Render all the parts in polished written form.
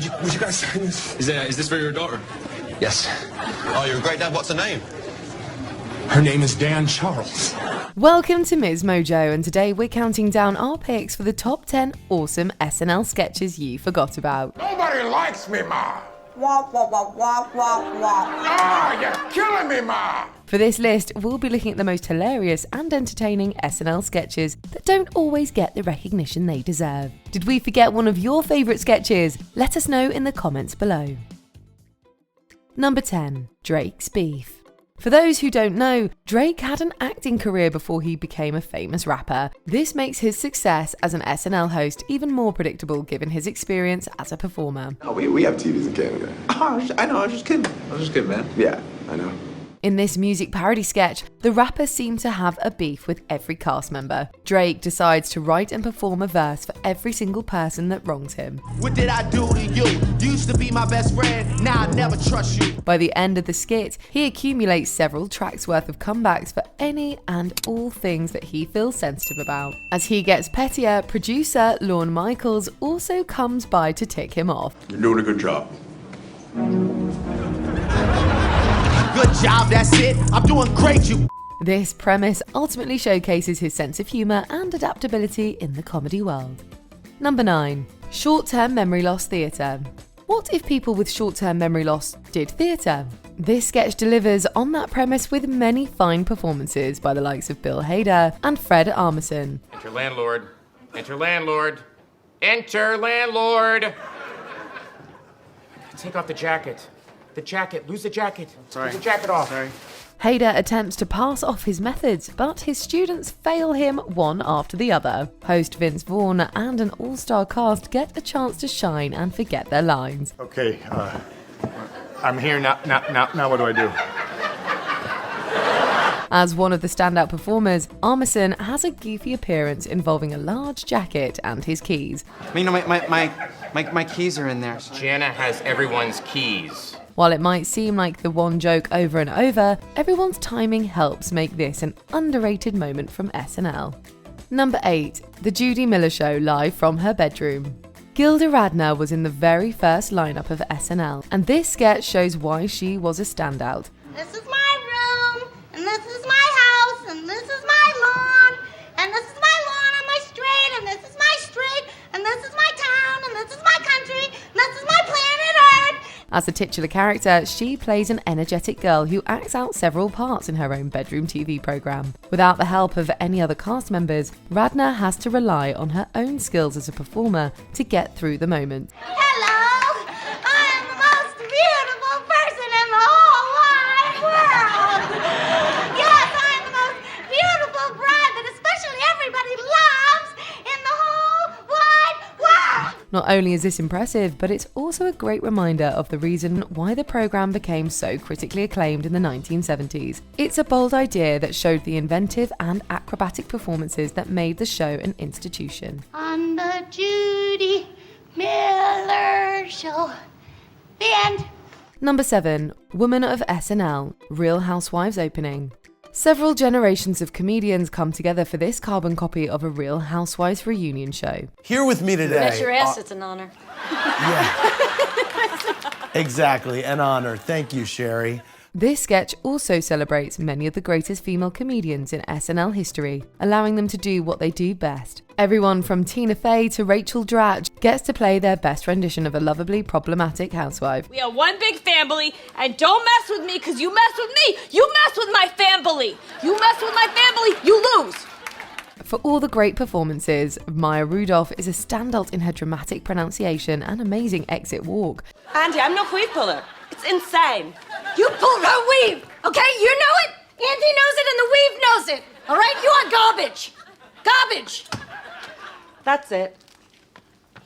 Would you guys sign this? Is this for your daughter? Yes. Oh, you're a great dad. What's her name? Her name is Dan Charles. Welcome to MsMojo, and today we're counting down our picks for the top 10 awesome SNL sketches you forgot about. Nobody likes me, Ma. Ah, you're killing me, Ma. For this list, we'll be looking at the most hilarious and entertaining SNL sketches that don't always get the recognition they deserve. Did we forget one of your favourite sketches? Let us know in the comments below. Number 10. Drake's Beef. For those who don't know, Drake had an acting career before he became a famous rapper. This makes his success as an SNL host even more predictable given his experience as a performer. Oh, we have TVs in Canada. Oh, I know, I was just kidding, man. Yeah, I know. In this music parody sketch, the rapper seemed to have a beef with every cast member. Drake decides to write and perform a verse for every single person that wrongs him. What did I do to you? You used to be my best friend, now I never trust you. By the end of the skit, he accumulates several tracks worth of comebacks for any and all things that he feels sensitive about. As he gets pettier, producer Lorne Michaels also comes by to tick him off. You're doing a good job. Good job, that's it. I'm doing great, you. This premise ultimately showcases his sense of humour and adaptability in the comedy world. Number 9. Short-term memory loss theatre. What if people with short-term memory loss did theatre? This sketch delivers on that premise with many fine performances by the likes of Bill Hader and Fred Armisen. Enter landlord. Enter landlord. Enter landlord. Take off the jacket. The jacket. Lose the jacket. Sorry. Lose the jacket off. Sorry. Hader attempts to pass off his methods, but his students fail him one after the other. Host Vince Vaughn and an all-star cast get a chance to shine and forget their lines. Okay, I'm here now. Now what do I do? As one of the standout performers, Armisen has a goofy appearance involving a large jacket and his keys. You know, my keys are in there. Jana has everyone's keys. While it might seem like the one joke over and over, everyone's timing helps make this an underrated moment from SNL. Number 8. The Judy Miller Show live from her bedroom. Gilda Radner was in the very first lineup of SNL, and this sketch shows why she was a standout. This is my room, and this is my house, and this is my lawn, and this is my lawn on my street, and this is my street, and this is my town, and this is my country, and this is my planet Earth. As the titular character, she plays an energetic girl who acts out several parts in her own bedroom TV program. Without the help of any other cast members, Radner has to rely on her own skills as a performer to get through the moment. Hello, I am the most beautiful person in the whole wide world. Yes, I am the most beautiful bride that especially everybody loves in the whole wide world. Not only is this impressive, but it's also a great reminder of the reason why the program became so critically acclaimed in the 1970s. It's a bold idea that showed the inventive and acrobatic performances that made the show an institution. On the Judy Miller Show. The end. Number 7. Woman of SNL, Real Housewives opening. Several generations of comedians come together for this carbon copy of a Real Housewives reunion show. Here with me today. Met your ass, it's an honor. Yeah. Exactly, an honor. Thank you, Sherry. This sketch also celebrates many of the greatest female comedians in SNL history, allowing them to do what they do best. Everyone from Tina Fey to Rachel Dratch gets to play their best rendition of a lovably problematic housewife. We are one big family, and don't mess with me, because you mess with me, you mess with my family. You mess with my family, you lose. For all the great performances, Maya Rudolph is a standout in her dramatic pronunciation and amazing exit walk. Andy, I'm no weave puller. It's insane. You pulled her weave, okay? You know it. Andy knows it and the weave knows it. All right? You are garbage. Garbage. That's it.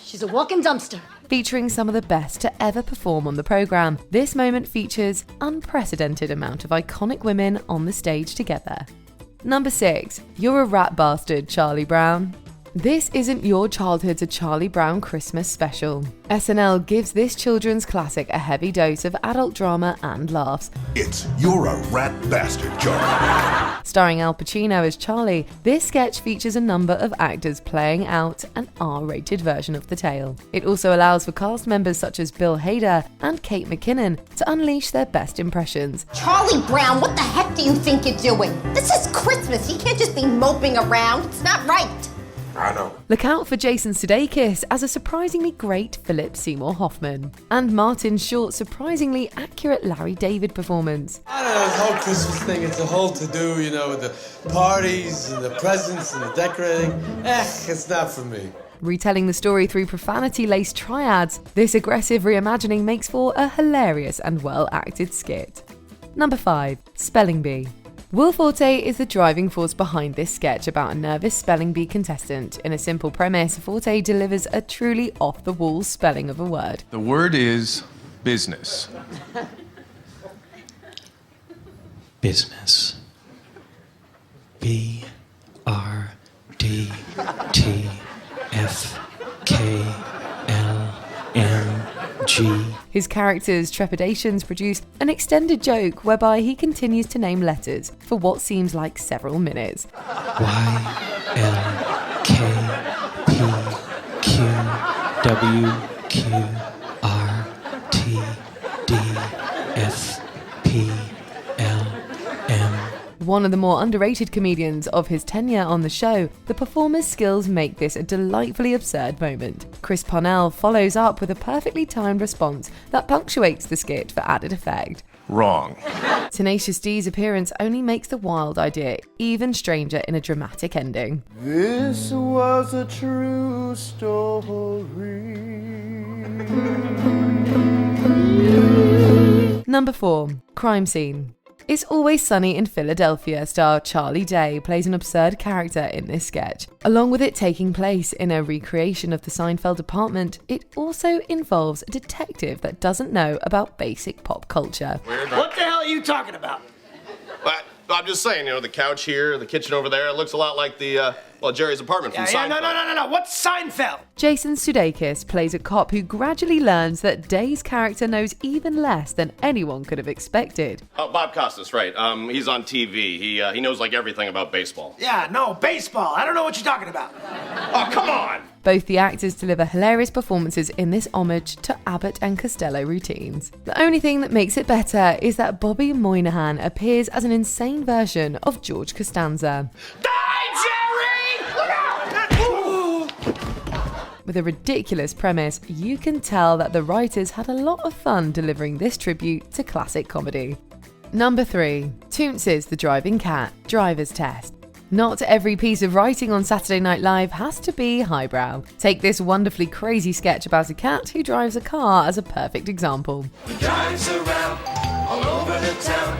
She's a walking dumpster. Featuring some of the best to ever perform on the program, this moment features unprecedented amount of iconic women on the stage together. Number 6. You're a rat bastard, Charlie Brown. This isn't your childhood's A Charlie Brown Christmas special. SNL gives this children's classic a heavy dose of adult drama and laughs. You're a rat bastard, Charlie. Starring Al Pacino as Charlie, this sketch features a number of actors playing out an R-rated version of the tale. It also allows for cast members such as Bill Hader and Kate McKinnon to unleash their best impressions. Charlie Brown, what the heck do you think you're doing? This is Christmas. You can't just be moping around. It's not right. I know. Look out for Jason Sudeikis as a surprisingly great Philip Seymour Hoffman, and Martin Short's surprisingly accurate Larry David performance. I don't know, this whole Christmas thing, it's a whole to-do, you know, with the parties and the presents and the decorating. It's not for me. Retelling the story through profanity-laced triads, this aggressive reimagining makes for a hilarious and well-acted skit. Number 5. Spelling Bee. Will Forte is the driving force behind this sketch about a nervous spelling bee contestant. In a simple premise, Forte delivers a truly off-the-wall spelling of a word. The word is business. Business. BRDTFKLMG. His character's trepidations produce an extended joke whereby he continues to name letters for what seems like several minutes. YLKPQWQRTDFPLM. One of the more underrated comedians of his tenure on the show, the performer's skills make this a delightfully absurd moment. Chris Parnell follows up with a perfectly timed response that punctuates the skit for added effect. Wrong. Tenacious D's appearance only makes the wild idea even stranger in a dramatic ending. This was a true story. Number 4. Crime Scene. It's Always Sunny in Philadelphia star Charlie Day plays an absurd character in this sketch. Along with it taking place in a recreation of the Seinfeld apartment, it also involves a detective that doesn't know about basic pop culture. What the hell are you talking about? I'm just saying, you know, the couch here, the kitchen over there, it looks a lot like the, Jerry's apartment from Seinfeld. No. What's Seinfeld? Jason Sudeikis plays a cop who gradually learns that Day's character knows even less than anyone could have expected. Oh, Bob Costas, right. He's on TV. He knows, like, everything about baseball. Yeah, no, baseball. I don't know what you're talking about. Oh, come on! Both the actors deliver hilarious performances in this homage to Abbott and Costello routines. The only thing that makes it better is that Bobby Moynihan appears as an insane version of George Costanza. Die, Jerry! Look out! With a ridiculous premise, you can tell that the writers had a lot of fun delivering this tribute to classic comedy. Number 3. Toonces the Driving Cat, Driver's Test. Not every piece of writing on Saturday Night Live has to be highbrow. Take this wonderfully crazy sketch about a cat who drives a car as a perfect example. He drives around all over the town.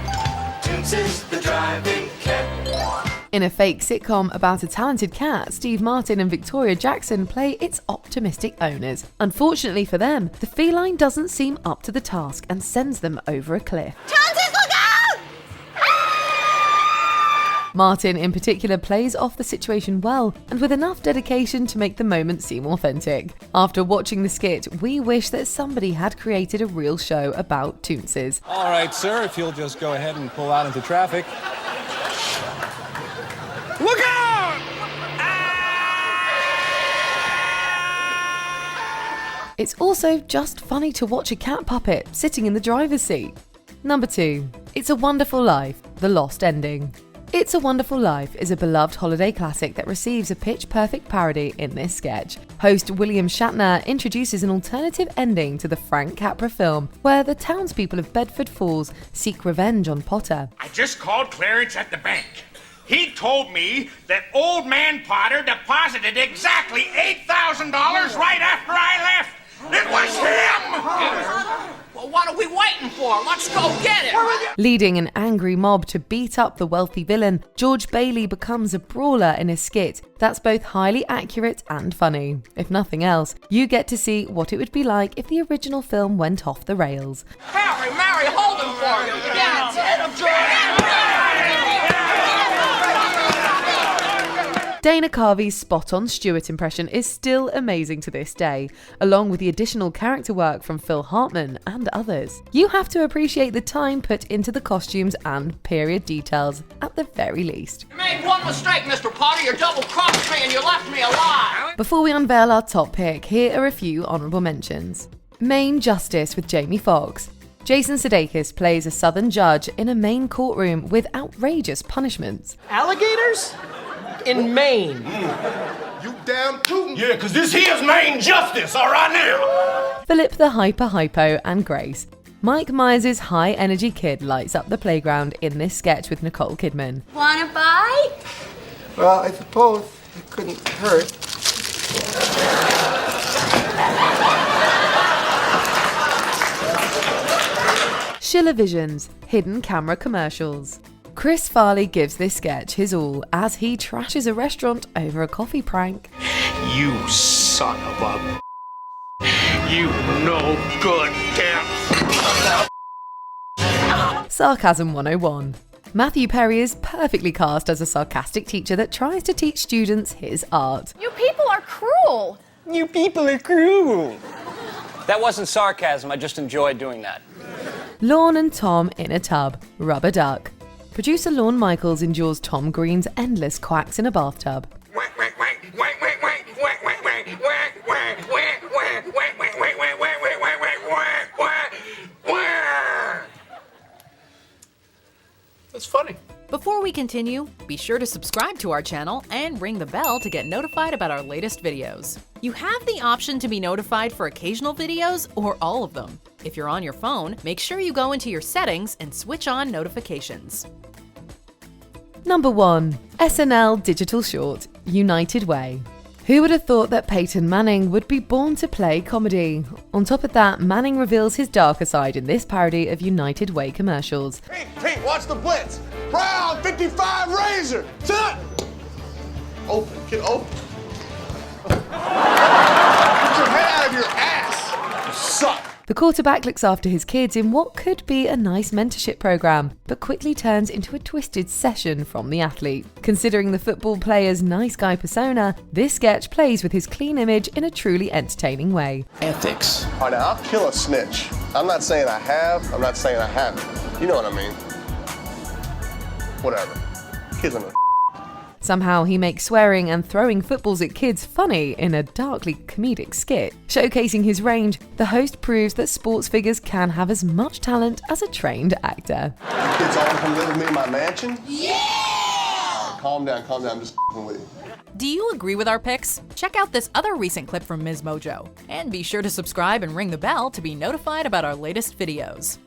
Toonces the driving cat. In a fake sitcom about a talented cat, Steve Martin and Victoria Jackson play its optimistic owners. Unfortunately for them, the feline doesn't seem up to the task and sends them over a cliff. Toonces, look out! Martin in particular plays off the situation well and with enough dedication to make the moment seem authentic. After watching the skit, we wish that somebody had created a real show about Toonces. All right, sir, if you'll just go ahead and pull out into traffic. Look out! It's also just funny to watch a cat puppet sitting in the driver's seat. Number 2. It's a Wonderful Life, The Lost Ending. It's a Wonderful Life is a beloved holiday classic that receives a pitch-perfect parody in this sketch. Host William Shatner introduces an alternative ending to the Frank Capra film, where the townspeople of Bedford Falls seek revenge on Potter. I just called Clarence at the bank. He told me that old man Potter deposited exactly $8,000 right after I left. It was him! Well, what are we waiting for? Let's go get it! Leading an angry mob to beat up the wealthy villain, George Bailey becomes a brawler in a skit that's both highly accurate and funny. If nothing else, you get to see what it would be like if the original film went off the rails. Harry, Mary, hold him for you! Get him, Dana Carvey's spot-on Stewart impression is still amazing to this day, along with the additional character work from Phil Hartman and others. You have to appreciate the time put into the costumes and period details, at the very least. You made one mistake, Mr. Potter. You double-crossed me and you left me alive. Before we unveil our top pick, here are a few honourable mentions. Maine Justice with Jamie Foxx. Jason Sudeikis plays a southern judge in a Maine courtroom with outrageous punishments. Alligators? In Maine. You damn tootin'. Yeah, because this here's Maine Justice, all right now. Philip the Hyper and Grace. Mike Myers' high-energy kid lights up the playground in this sketch with Nicole Kidman. Wanna bite? Well, I suppose it couldn't hurt. Schiller Vision's hidden camera commercials. Chris Farley gives this sketch his all as he trashes a restaurant over a coffee prank. You son of a... You no good damn... Sarcasm 101. Matthew Perry is perfectly cast as a sarcastic teacher that tries to teach students his art. You people are cruel. You people are cruel. That wasn't sarcasm, I just enjoyed doing that. Lorne and Tom in a tub. Rubber duck. Producer Lorne Michaels endures Tom Green's endless quacks in a bathtub. That's funny. Before we continue, be sure to subscribe to our channel and ring the bell to get notified about our latest videos. You have the option to be notified for occasional videos or all of them. If you're on your phone, make sure you go into your settings and switch on notifications. Number 1. SNL Digital Short, United Way. Who would have thought that Peyton Manning would be born to play comedy? On top of that, Manning reveals his darker side in this parody of United Way commercials. Pete, watch the blitz. Brown 55 Razor. Sit. Open, get open. Get your head out of your ass. You suck. The quarterback looks after his kids in what could be a nice mentorship program, but quickly turns into a twisted session from the athlete. Considering the football player's nice guy persona, this sketch plays with his clean image in a truly entertaining way. Ethics. All right, now, I'll kill a snitch. I'm not saying I have, I'm not saying I haven't. You know what I mean. Whatever. Kids are no. Somehow he makes swearing and throwing footballs at kids funny in a darkly comedic skit. Showcasing his range, the host proves that sports figures can have as much talent as a trained actor. You kids all come live with me in my mansion? Yeah! Calm down, I'm just with you. Do you agree with our picks? Check out this other recent clip from MsMojo. And be sure to subscribe and ring the bell to be notified about our latest videos.